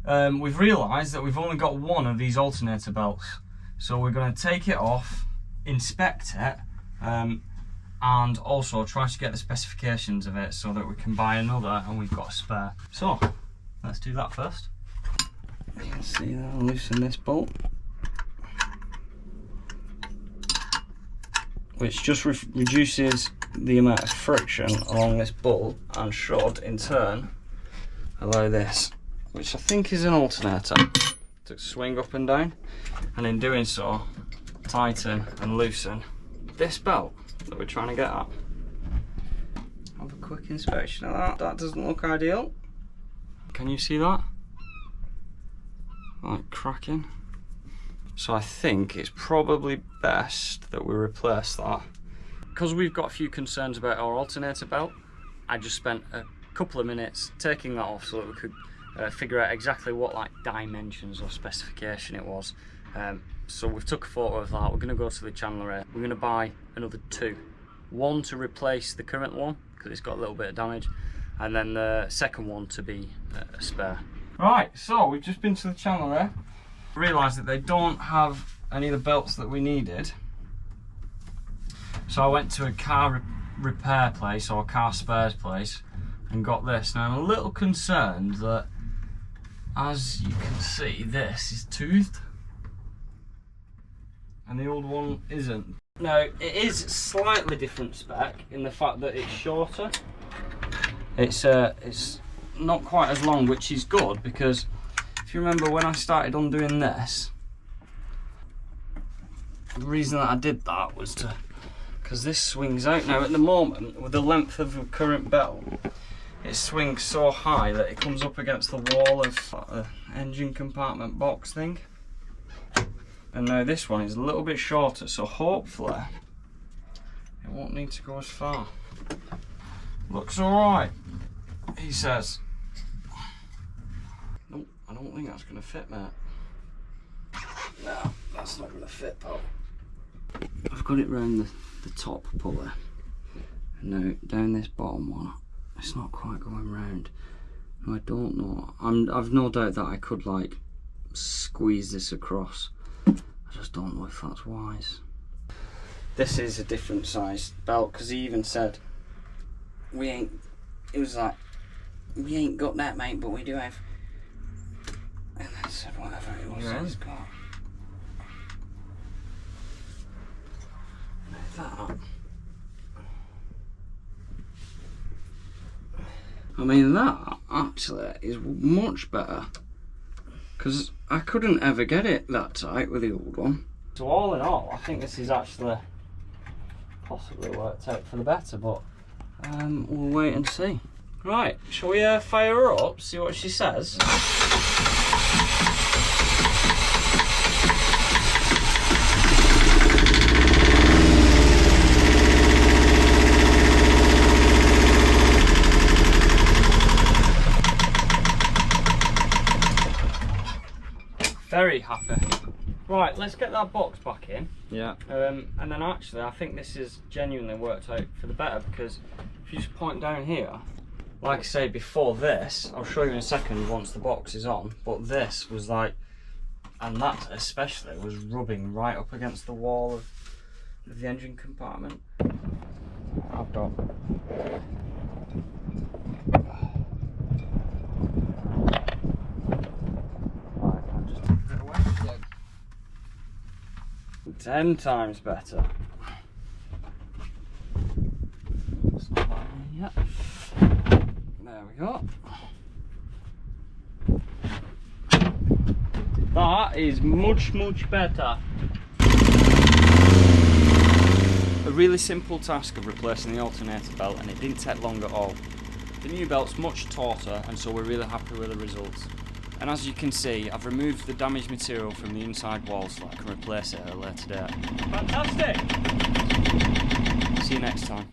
we've realised that we've only got one of these alternator belts. So we're going to take it off, inspect it, and also try to get the specifications of it so that we can buy another and we've got a spare. So, let's do that first. You can see that, I'll loosen this bolt, which just reduces the amount of friction along this bolt and should in turn allow this, which I think is an alternator, to swing up and down, and in doing so tighten and loosen this belt that we're trying to get at. Have a quick inspection of that. That doesn't look ideal. Can you see that? Like cracking. So I think it's probably best that we replace that. Because we've got a few concerns about our alternator belt, I just spent a couple of minutes taking that off so that we could figure out exactly what like dimensions or specification it was. So we've took a photo of that. We're going to go to the chandler. We're going to buy another two. One to replace the current one because it's got a little bit of damage, and then the second one to be a spare. Right, so we've just been to the chandler. Realised that they don't have any of the belts that we needed. So I went to a car repair place or car spares place and got this. Now I'm a little concerned that, as you can see, this is toothed and the old one isn't. Now it is slightly different spec in the fact that it's shorter. It's not quite as long, which is good, because if you remember when I started undoing this, the reason that I did that was because this swings out. Now at the moment, with the length of the current belt, it swings so high that it comes up against the wall of the engine compartment box thing. And now this one is a little bit shorter, so hopefully it won't need to go as far. Looks alright, he says. Nope, I don't think that's going to fit, mate. No, that's not going to fit, pal. I've got it round the top pulley. Now down this bottom one, it's not quite going round. I don't know. I've no doubt that I could like squeeze this across. I just don't know if that's wise. This is a different size belt, because he even said it was like, we ain't got that, mate, but we do have. And I said whatever it was he's got. That. I mean, that actually is much better, because I couldn't ever get it that tight with the old one. So all in all, I think this is actually possibly worked out for the better, but we'll wait and see. Right, shall we fire her up, see what she says? Very happy. Right, let's get that box back in. Yeah. And then actually, I think this has genuinely worked out for the better, because if you just point down here, like I say before this, I'll show you in a second once the box is on, but this was like, and that especially was rubbing right up against the wall of the engine compartment. I've got. Right, I'll just put it away. Yeah. 10 times better. It's not that in yet. There we go. That is much better. A really simple task of replacing the alternator belt, and it didn't take long at all. The new belt's much tauter, and so we're really happy with the results. And as you can see, I've removed the damaged material from the inside wall so I can replace it at a later date. Fantastic! See you next time.